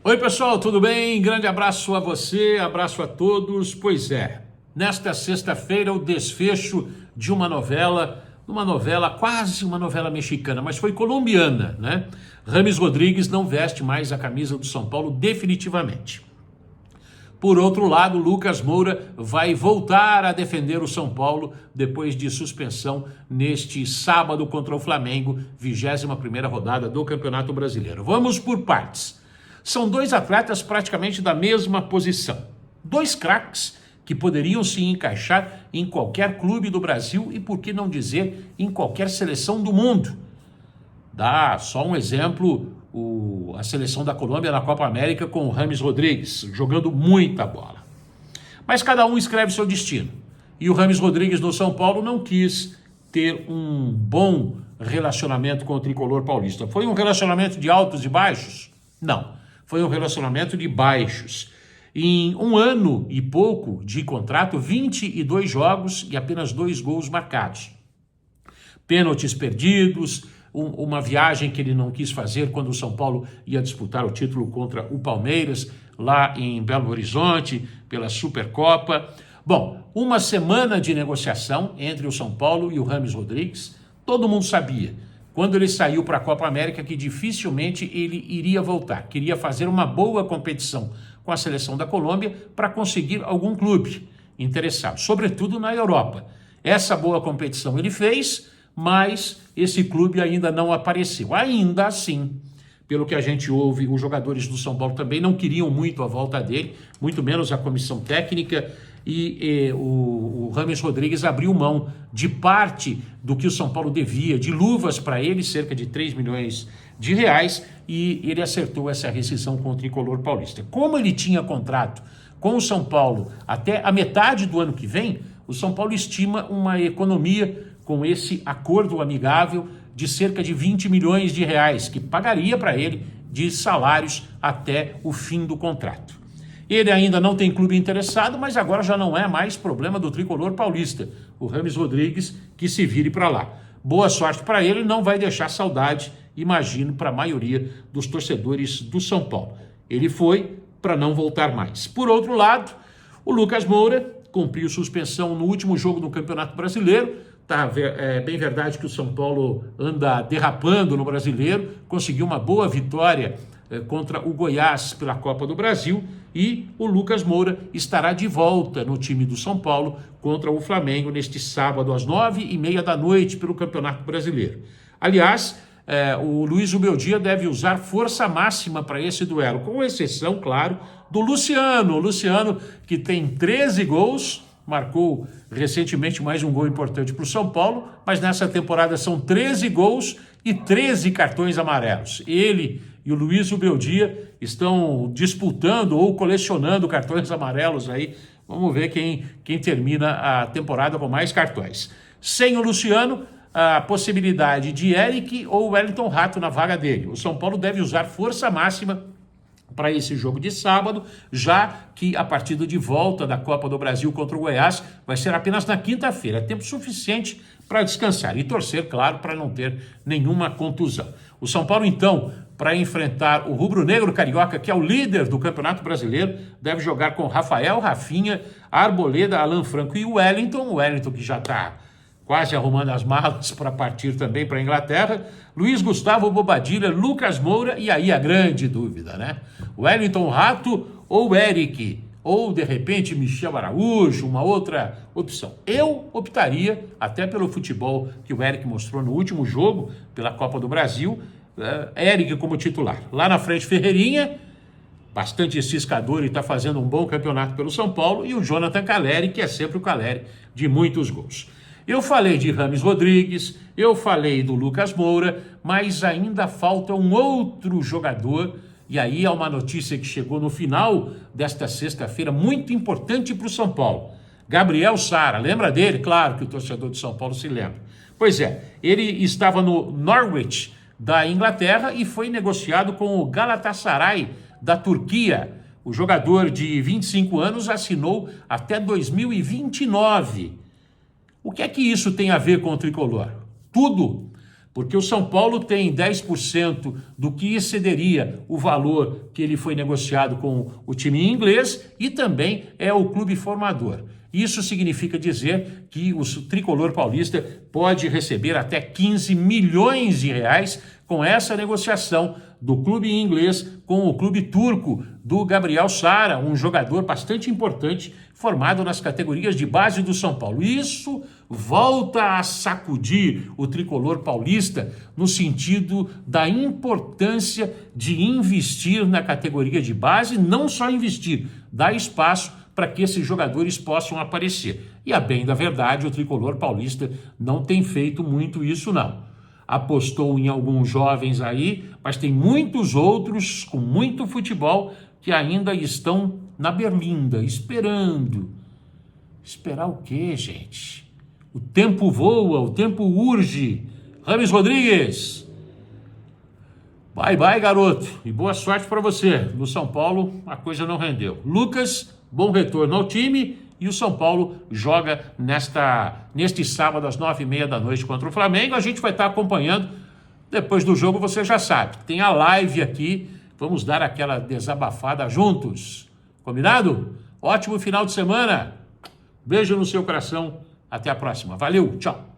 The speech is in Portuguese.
Oi pessoal, tudo bem? Grande abraço a você, abraço a todos. Pois é, nesta sexta-feira o desfecho de uma novela, quase uma novela mexicana, mas foi colombiana, né? Rames Rodrigues não veste mais a camisa do São Paulo definitivamente. Por outro lado, Lucas Moura vai voltar a defender o São Paulo depois de suspensão neste sábado contra o Flamengo, 21ª rodada do Campeonato Brasileiro. Vamos por partes. São dois atletas praticamente da mesma posição. Dois craques que poderiam se encaixar em qualquer clube do Brasil e, por que não dizer, em qualquer seleção do mundo. Dá só um exemplo, a seleção da Colômbia na Copa América com o Rames Rodrigues, jogando muita bola. Mas cada um escreve seu destino. E o Rames Rodrigues no São Paulo não quis ter um bom relacionamento com o tricolor paulista. Foi um relacionamento de altos e baixos? Não. Foi um relacionamento de baixos. Em um ano e pouco de contrato, 22 jogos e apenas 2 gols marcados. Pênaltis perdidos, uma viagem que ele não quis fazer quando o São Paulo ia disputar o título contra o Palmeiras, lá em Belo Horizonte, pela Supercopa. Bom, uma semana de negociação entre o São Paulo e o Rames Rodrigues. Todo mundo sabia, quando ele saiu para a Copa América, que dificilmente ele iria voltar. Queria fazer uma boa competição com a seleção da Colômbia para conseguir algum clube interessado, sobretudo na Europa. Essa boa competição ele fez, mas esse clube ainda não apareceu. Ainda assim, pelo que a gente ouve, os jogadores do São Paulo também não queriam muito a volta dele, muito menos a comissão técnica, e o Rames Rodrigues abriu mão de parte do que o São Paulo devia, de luvas para ele, cerca de 3 milhões de reais, e ele acertou essa rescisão com o tricolor paulista. Como ele tinha contrato com o São Paulo até a metade do ano que vem, o São Paulo estima uma economia com esse acordo amigável de cerca de 20 milhões de reais, que pagaria para ele de salários até o fim do contrato. Ele ainda não tem clube interessado, mas agora já não é mais problema do tricolor paulista. O Rames Rodrigues que se vire para lá. Boa sorte para ele, não vai deixar saudade, imagino, para a maioria dos torcedores do São Paulo. Ele foi para não voltar mais. Por outro lado, o Lucas Moura cumpriu suspensão no último jogo do Campeonato Brasileiro. É bem verdade que o São Paulo anda derrapando no Brasileiro, conseguiu uma boa vitória contra o Goiás pela Copa do Brasil, e o Lucas Moura estará de volta no time do São Paulo contra o Flamengo neste sábado às 9h30 da noite pelo Campeonato Brasileiro. Aliás, o Luiz Ubeldia deve usar força máxima para esse duelo, com exceção, claro, do Luciano. O Luciano, que tem 13 gols, marcou recentemente mais um gol importante para o São Paulo, mas nessa temporada são 13 gols e 13 cartões amarelos. Ele e o Luiz Ubeldia estão disputando ou colecionando cartões amarelos aí. Vamos ver quem termina a temporada com mais cartões. Sem o Luciano, a possibilidade de Eric ou Wellington Rato na vaga dele. O São Paulo deve usar força máxima para esse jogo de sábado, já que a partida de volta da Copa do Brasil contra o Goiás vai ser apenas na quinta-feira. Tempo suficiente para descansar e torcer, claro, para não ter nenhuma contusão. O São Paulo, então, para enfrentar o rubro-negro carioca, que é o líder do Campeonato Brasileiro, deve jogar com Rafael, Rafinha, Arboleda, Alan Franco e o Wellington que já está quase arrumando as malas para partir também para a Inglaterra, Luiz Gustavo Bobadilla, Lucas Moura, e aí a grande dúvida, né? Wellington Rato ou Eric, ou de repente Michel Araújo, uma outra opção. Eu optaria, até pelo futebol que o Eric mostrou no último jogo pela Copa do Brasil, Eric como titular. Lá na frente, Ferreirinha, bastante ciscador e está fazendo um bom campeonato pelo São Paulo, e o Jonathan Calleri, que é sempre o Calleri de muitos gols. Eu falei de Rames Rodrigues, eu falei do Lucas Moura, mas ainda falta um outro jogador, e aí é uma notícia que chegou no final desta sexta-feira, muito importante para o São Paulo. Gabriel Sara, lembra dele? Claro que o torcedor de São Paulo se lembra. Pois é, ele estava no Norwich da Inglaterra e foi negociado com o Galatasaray da Turquia. O jogador de 25 anos assinou até 2029. O que é que isso tem a ver com o tricolor? Tudo. porque o São Paulo tem 10% do que excederia o valor que ele foi negociado com o time inglês e também é o clube formador. Isso significa dizer que o tricolor paulista pode receber até 15 milhões de reais com essa negociação do clube inglês com o clube turco do Gabriel Sara, um jogador bastante importante formado nas categorias de base do São Paulo. Isso volta a sacudir o tricolor paulista no sentido da importância de investir na categoria de base, não só investir, dar espaço para que esses jogadores possam aparecer. E a bem da verdade, o tricolor paulista não tem feito muito isso não. Apostou em alguns jovens aí, mas tem muitos outros com muito futebol que ainda estão na berlinda, esperando. Esperar o quê, gente? O tempo voa, o tempo urge. Rames Rodrigues, bye bye, garoto, e boa sorte para você. No São Paulo a coisa não rendeu. Lucas, bom retorno ao time, e o São Paulo joga neste sábado às 9h30 da noite contra o Flamengo. A gente vai estar acompanhando. Depois do jogo você já sabe, tem a live aqui, vamos dar aquela desabafada juntos. Combinado? Ótimo final de semana. Beijo no seu coração. Até a próxima. Valeu, tchau.